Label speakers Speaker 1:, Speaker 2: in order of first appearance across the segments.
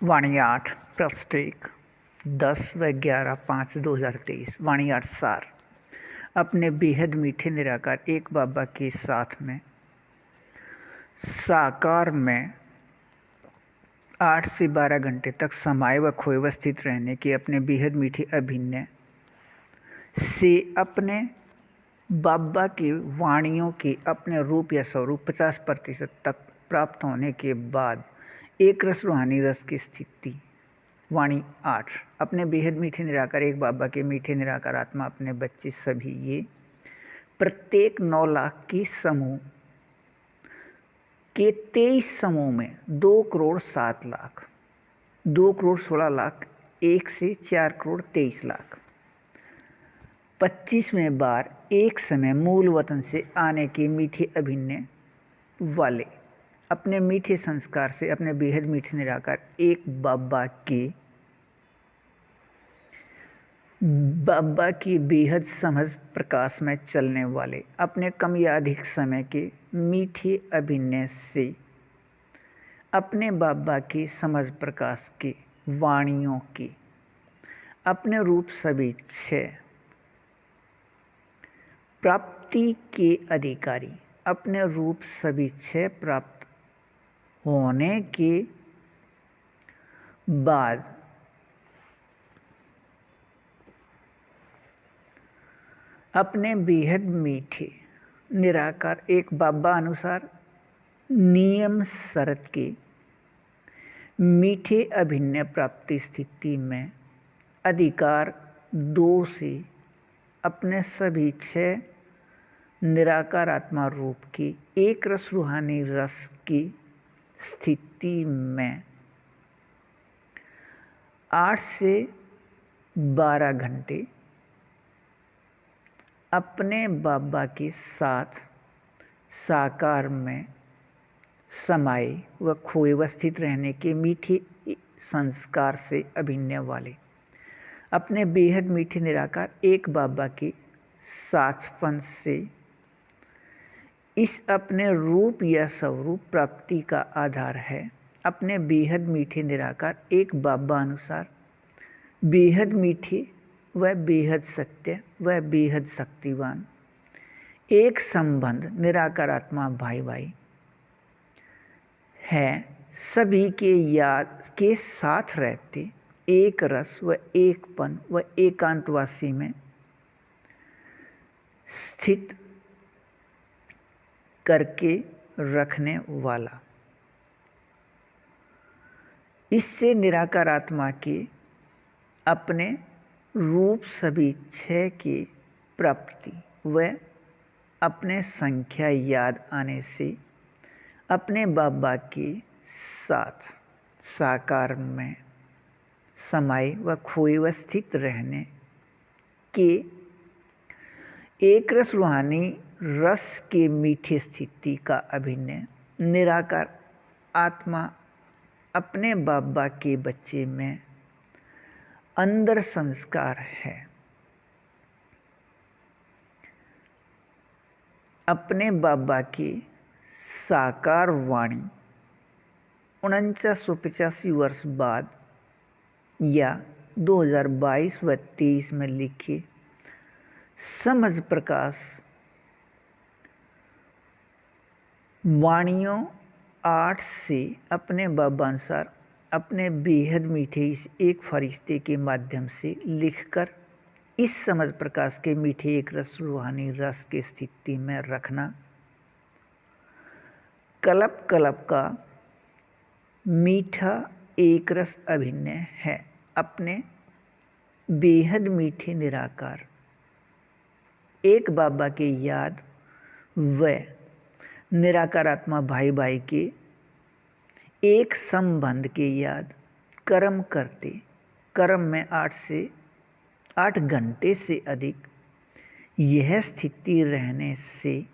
Speaker 1: वाणी 8 प्रस्टेक 10/11/5/2023। वाणी 8 सार। अपने बेहद मीठे निराकार एक बाबा के साथ में साकार में 8 से 12 घंटे तक समाये व खोए व स्थित रहने के अपने बेहद मीठे अभिनय से अपने बाबा की वाणियों के अपने रूप या स्वरूप 50% तक प्राप्त होने के बाद एक रस रूहानी रस की स्थिति। वाणी 8 अपने बेहद मीठे निराकार एक बाबा के मीठे निराकार आत्मा अपने बच्चे सभी ये प्रत्येक 9 लाख की समूह के 23 समूह में 2 करोड़ 7 लाख 2 करोड़ 16 लाख 1 से 4 करोड़ 23 लाख 25वें बार एक समय मूल वतन से आने के मीठे अभिनय वाले अपने मीठे संस्कार से अपने बेहद मीठे निराकार एक बाबा की बेहद समझ प्रकाश में चलने वाले अपने कम या अधिक समय के मीठे अभिनय से अपने बाबा की समझ प्रकाश के वाणियों के अपने रूप सभी 6 प्राप्ति के अधिकारी अपने रूप सभी 6 प्राप्त होने के बाद अपने बेहद मीठे निराकार एक बाबा अनुसार नियम शरत के मीठे अभिनय प्राप्ति स्थिति में अधिकार 2 से अपने सभी 6 निराकार आत्मा रूप की एक रस रूहानी रस की स्थिति में 8 से 12 घंटे अपने बाबा के साथ साकार में समाये व खोए व स्थित रहने के मीठे संस्कार से अभिनय वाले अपने बेहद मीठे निराकार एक बाबा के साथपन से इस अपने रूप या स्वरूप प्राप्ति का आधार है। अपने बेहद मीठे निराकार एक बाबा अनुसार बेहद मीठे व बेहद सत्य व बेहद शक्तिवान एक संबंध निराकार आत्मा भाई भाई है। सभी के याद के साथ रहते एक रस व एकपन व एकांतवासी में स्थित करके रखने वाला। इससे निराकार आत्मा के अपने रूप सभी 6 की प्राप्ति व अपने संख्या याद आने से अपने बाबा के साथ साकार में समाये व खोए व स्थित रहने के एक रस रूहानी रस के मीठे स्थिति का अभिनय निराकार आत्मा अपने बाबा के बच्चे में अंदर संस्कार है। अपने बाबा की साकार वाणी 4985 वर्ष बाद या 2022 व 23 में लिखे समझ प्रकाश वाणियों 8 से अपने बाबा अनुसार अपने बेहद मीठे इस एक फरिश्ते के माध्यम से लिखकर इस समझ प्रकाश के मीठे एक रस रूहानी रस की स्थिति में रखना कल्प कल्प का मीठा एक रस अभिनय है। अपने बेहद मीठे निराकार एक बाबा के याद व निराकार आत्मा भाई भाई के एक संबंध के याद कर्म करते कर्म में 8 घंटे से अधिक यह स्थिति रहने से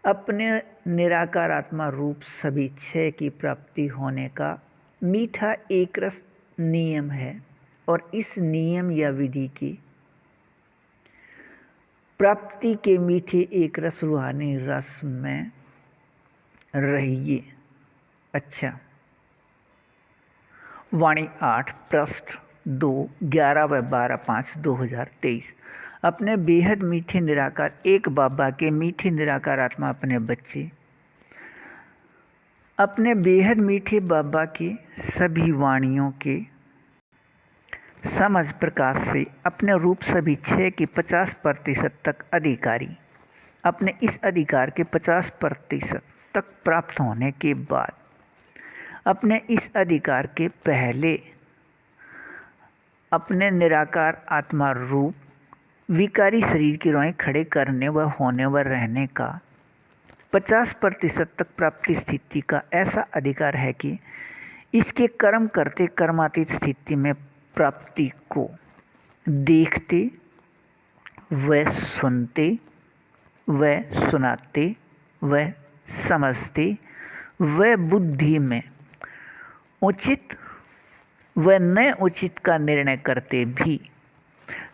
Speaker 1: अपने निराकार आत्मा रूप सभी 6 की प्राप्ति होने का मीठा एक रस नियम है। और इस नियम या विधि की प्राप्ति के मीठे एक रस रूहानी रस में रहिए। अच्छा, वाणी 8 पृष्ठ 2 11/12/5/2023। अपने बेहद मीठे निराकार एक बाबा के मीठे निराकार आत्मा अपने बच्चे अपने बेहद मीठे बाबा के सभी वाणियों के समझ प्रकाश से अपने रूप सभी 6 के 50% तक अधिकारी। अपने इस अधिकार के 50% तक प्राप्त होने के बाद अपने इस अधिकार के पहले अपने निराकार आत्मा रूप विकारी शरीर की रोएं खड़े करने व होने व रहने का 50% तक प्राप्ति स्थिति का ऐसा अधिकार है कि इसके कर्म करते कर्मातीत स्थिति में प्राप्ति को देखते व सुनते व सुनाते व समझते व बुद्धि में उचित व न उचित का निर्णय करते भी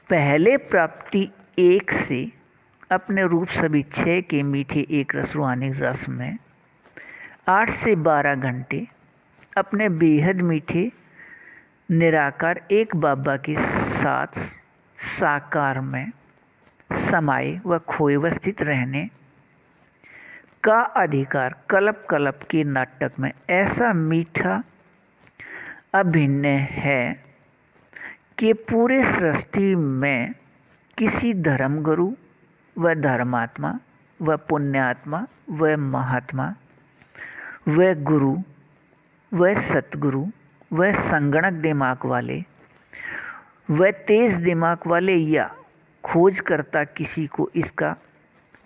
Speaker 1: पहले प्राप्ति एक से अपने रूप सभी 6 के मीठे एक रस रूहानी रस में 8 से 12 घंटे अपने बेहद मीठे निराकार एक बाबा के साथ साकार में समाये व खोए व स्थित रहने का अधिकार कल्प कल्प के नाटक में ऐसा मीठा अभिनय है कि पूरे सृष्टि में किसी धर्मगुरु व धर्मात्मा व पुण्यात्मा व महात्मा व गुरु व सतगुरु व संगणक दिमाग वाले व तेज दिमाग वाले या खोज करता किसी को इसका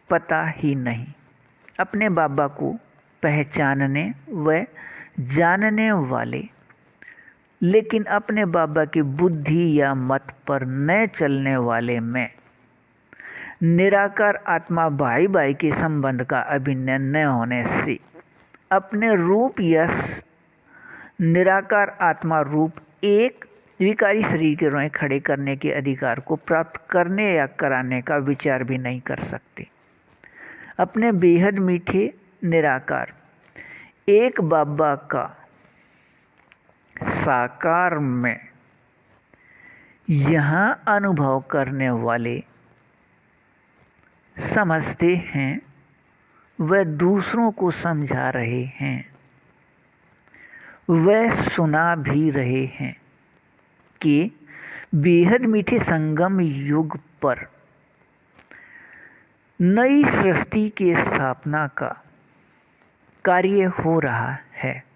Speaker 1: पता ही नहीं। अपने बाबा को पहचानने व जानने वाले लेकिन अपने बाबा की बुद्धि या मत पर न चलने वाले में निराकार आत्मा भाई भाई के संबंध का अभिनय न होने से अपने रूप या निराकार आत्मा रूप एक विकारी शरीर के रोएं खड़े करने के अधिकार को प्राप्त करने या कराने का विचार भी नहीं कर सकते। अपने बेहद मीठे निराकार एक बाबा का साकार में यहाँ अनुभव करने वाले समझते हैं व दूसरों को समझा रहे हैं व सुना भी रहे हैं कि बेहद मीठे संगम युग पर नई सृष्टि की स्थापना का कार्य हो रहा है।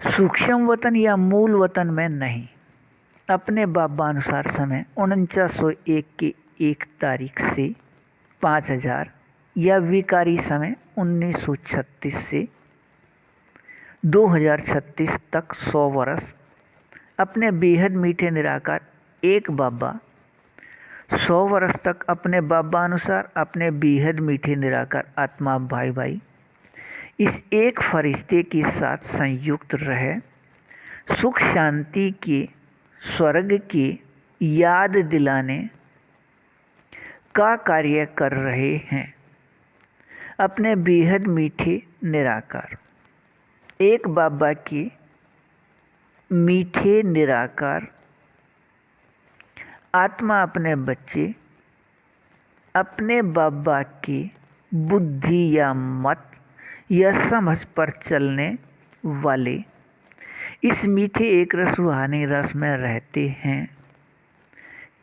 Speaker 1: सूक्ष्म वतन या मूल वतन में नहीं। अपने बाबा अनुसार समय 4901 की 1 तारीख से 5000 या विकारी समय 1936 से 2036 तक 100 वर्ष अपने बेहद मीठे निराकार एक बाबा 100 वर्ष तक अपने बाबा अनुसार अपने बेहद मीठे निराकार आत्मा भाई भाई इस एक फरिश्ते के साथ संयुक्त रहे सुख शांति के स्वर्ग की याद दिलाने का कार्य कर रहे हैं। अपने बेहद मीठे निराकार एक बाबा के मीठे निराकार आत्मा अपने बच्चे अपने बाबा की बुद्धि या मत या समझ पर चलने वाले इस मीठे एक रस रूहानी रस में रहते हैं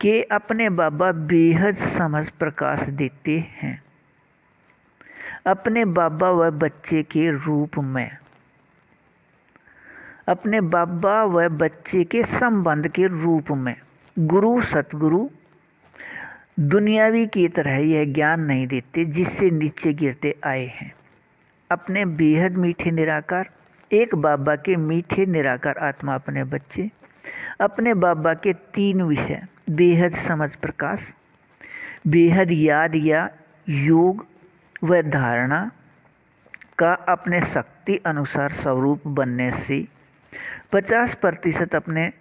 Speaker 1: कि अपने बाबा बेहद समझ प्रकाश देते हैं। अपने बाबा व बच्चे के रूप में अपने बाबा व बच्चे के संबंध के रूप में गुरु सतगुरु दुनियावी की तरह यह ज्ञान नहीं देते जिससे नीचे गिरते आए हैं। अपने बेहद मीठे निराकार एक बाबा के मीठे निराकार आत्मा अपने बच्चे अपने बाबा के 3 विषय बेहद समझ प्रकाश बेहद याद या योग व धारणा का अपने शक्ति अनुसार स्वरूप बनने से 50% अपने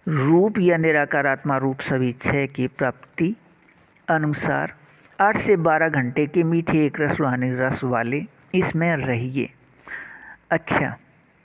Speaker 1: रूप या निराकार आत्मा रूप सभी 6 की प्राप्ति अनुसार 8 से 12 घंटे के मीठे एक रस रूहानी रस वाले इसमें रहिए। अच्छा,